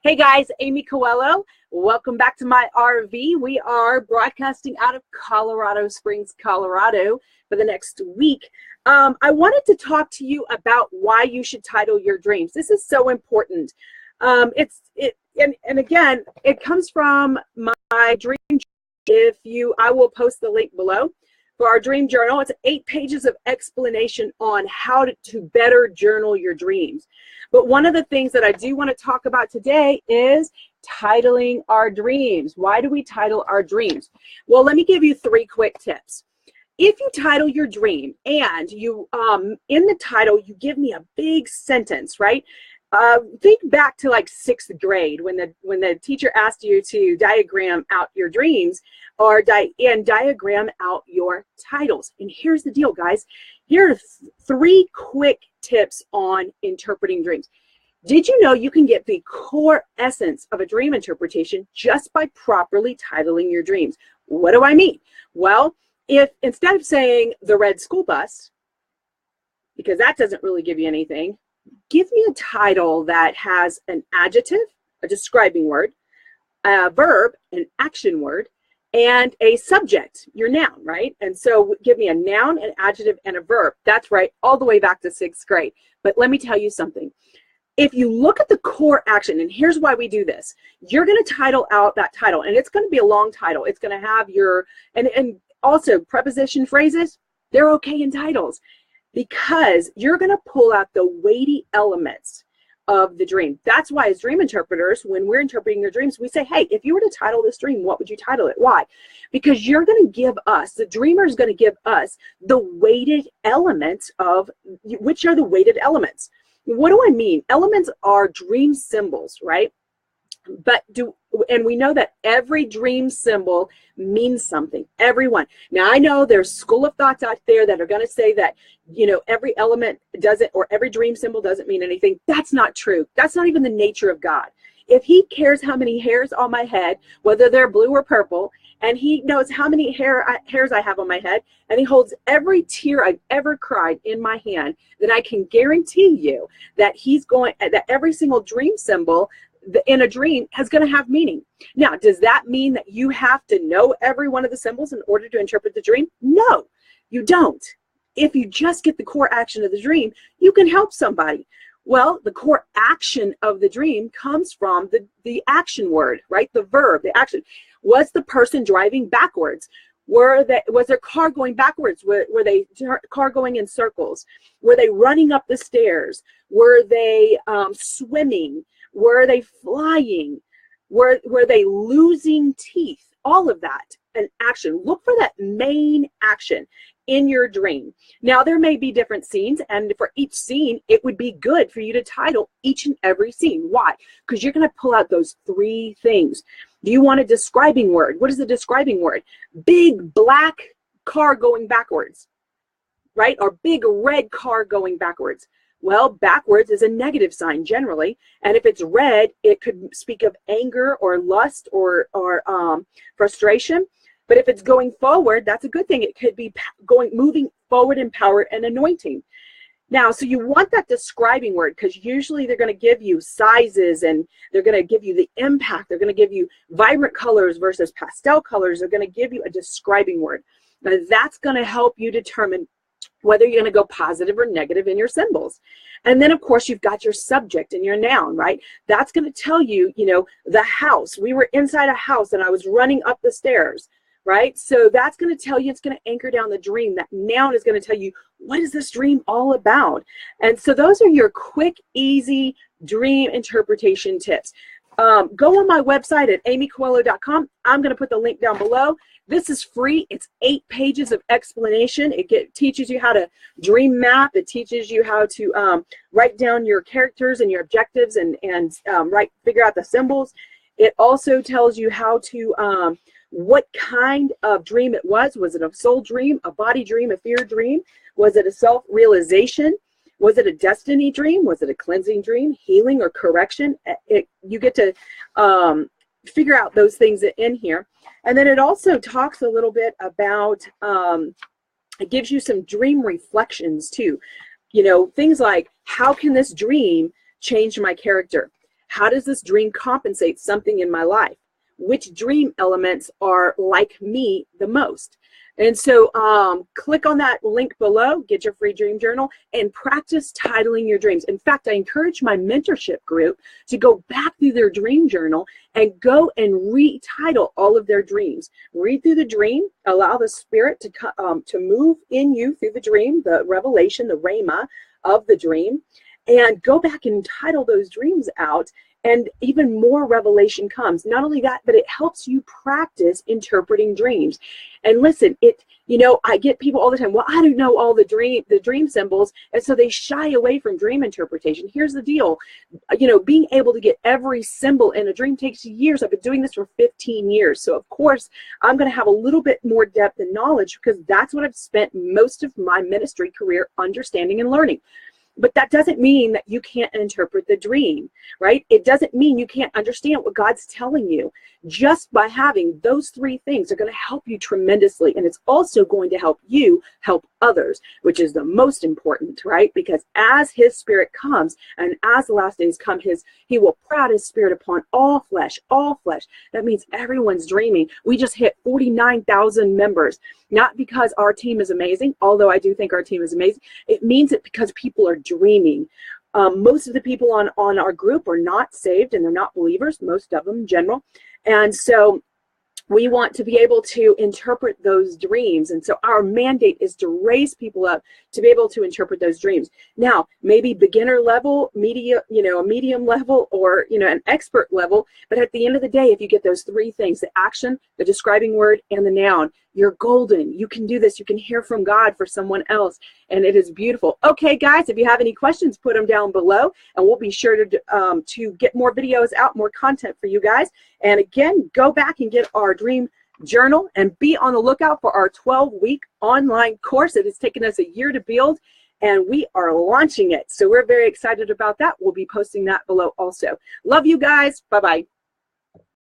Hey guys, Amy Coello. Welcome back to my RV. We are broadcasting out of Colorado Springs, Colorado for the next week. I wanted to talk to you about why you should title your dreams. This is so important. And again, it comes from my dream. I will post the link below for our dream journal. It's 8 pages of explanation on how to better journal your dreams. But one of the things that I do want to talk about today is titling our dreams. Why do we title our dreams? Well, let me give you 3 quick tips. If you title your dream and you, in the title, you give me a big sentence, right? Think back to like 6th grade when the teacher asked you to diagram out your dreams or diagram out your titles. And here's the deal, guys. Here are 3 quick tips on interpreting dreams. Did you know you can get the core essence of a dream interpretation just by properly titling your dreams? What do I mean? Well, if instead of saying the red school bus, because that doesn't really give you anything, give me a title that has an adjective, a describing word, a verb, an action word, and a subject, your noun, right? And so give me a noun, an adjective, and a verb. That's right, all the way back to 6th grade. But let me tell you something. If you look at the core action, and here's why we do this, you're going to title out that title, and it's going to be a long title. It's going to have your, and also preposition phrases, they're okay in titles because you're going to pull out the weighty elements of the dream. That's why as dream interpreters, when we're interpreting your dreams, we say, hey, if you were to title this dream, what would you title it? Why? Because you're going to give us, the dreamer is going to give us the weighted elements of, which are the weighted elements. What do I mean? Elements are dream symbols, right? And we know that every dream symbol means something, every one. Now I know there's school of thoughts out there that are going to say that, you know, every element doesn't, or every dream symbol doesn't mean anything. That's not true. That's not even the nature of God. If he cares how many hairs on my head, whether they're blue or purple, and he knows how many hairs I have on my head, and he holds every tear I've ever cried in my hand, then I can guarantee you that that every single dream symbol in a dream is going to have meaning. Now, does that mean that you have to know every one of the symbols in order to interpret the dream? No, you don't. If you just get the core action of the dream, you can help somebody. Well, the core action of the dream comes from the action word, right? The verb, the action. Was the person driving backwards? Was their car going backwards? Were they car going in circles? Were they running up the stairs? Were they swimming? Were they flying? Were they losing teeth? All of that, an action. Look for that main action in your dream. Now, there may be different scenes, and for each scene, it would be good for you to title each and every scene. Why? Because you're going to pull out those 3 things. Do you want a describing word? What is the describing word? Big black car going backwards, right? Or big red car going backwards. Well, backwards is a negative sign generally, and if it's red, it could speak of anger or lust or frustration. But if it's going forward, that's a good thing. It could be moving forward in power and anointing. Now, so you want that describing word because usually they're going to give you sizes and they're going to give you the impact. They're going to give you vibrant colors versus pastel colors. They're going to give you a describing word. Now, that's going to help you determine whether you're going to go positive or negative in your symbols. And then, of course, you've got your subject and your noun, right? That's going to tell you, you know, the house. We were inside a house and I was running up the stairs, right? So that's going to tell you, it's going to anchor down the dream. That noun is going to tell you, what is this dream all about? And so those are your quick, easy dream interpretation tips. Go on my website at amycoello.com. I'm going to put the link down below. This is free. It's 8 pages of explanation. It teaches you how to dream map. It teaches you how to write down your characters and your objectives and figure out the symbols. It also tells you how to, what kind of dream it was. Was it a soul dream, a body dream, a fear dream? Was it a self-realization? Was it a destiny dream? Was it a cleansing dream, healing or correction? You get to figure out those things in here. And then it also talks a little bit about, it gives you some dream reflections too. You know, things like, how can this dream change my character? How does this dream compensate something in my life? Which dream elements are like me the most? And so click on that link below, get your free dream journal, and practice titling your dreams. In fact, I encourage my mentorship group to go back through their dream journal and go and retitle all of their dreams. Read through the dream, allow the spirit to move in you through the dream, the revelation, the rhema of the dream, and go back and title those dreams out. And even more revelation comes. Not only that, but it helps you practice interpreting dreams. And listen, I get people all the time, well, I don't know all the dream symbols, and so they shy away from dream interpretation. Here's the deal. Being able to get every symbol in a dream takes years. I've been doing this for 15 years. So of course, I'm going to have a little bit more depth and knowledge because that's what I've spent most of my ministry career understanding and learning. But that doesn't mean that you can't interpret the dream, right? It doesn't mean you can't understand what God's telling you. Just by having those three things are going to help you tremendously. And it's also going to help you help others, which is the most important, right? Because as his spirit comes and as the last days come, he will pour out his spirit upon all flesh, all flesh. That means everyone's dreaming. We just hit 49,000 members, not because our team is amazing, although I do think our team is amazing. It means it because people are dreaming. Most of the people on our group are not saved and they're not believers, most of them in general. And so we want to be able to interpret those dreams. And so our mandate is to raise people up to be able to interpret those dreams. Now, maybe beginner level, a medium level, or, an expert level. But at the end of the day, if you get those three things, the action, the describing word, and the noun, you're golden. You can do this. You can hear from God for someone else. And it is beautiful. Okay, guys, if you have any questions, put them down below. And we'll be sure to get more videos out, more content for you guys. And again, go back and get our dream journal and be on the lookout for our 12-week online course. It has taken us a year to build, and we are launching it. So we're very excited about that. We'll be posting that below also. Love you guys. Bye-bye.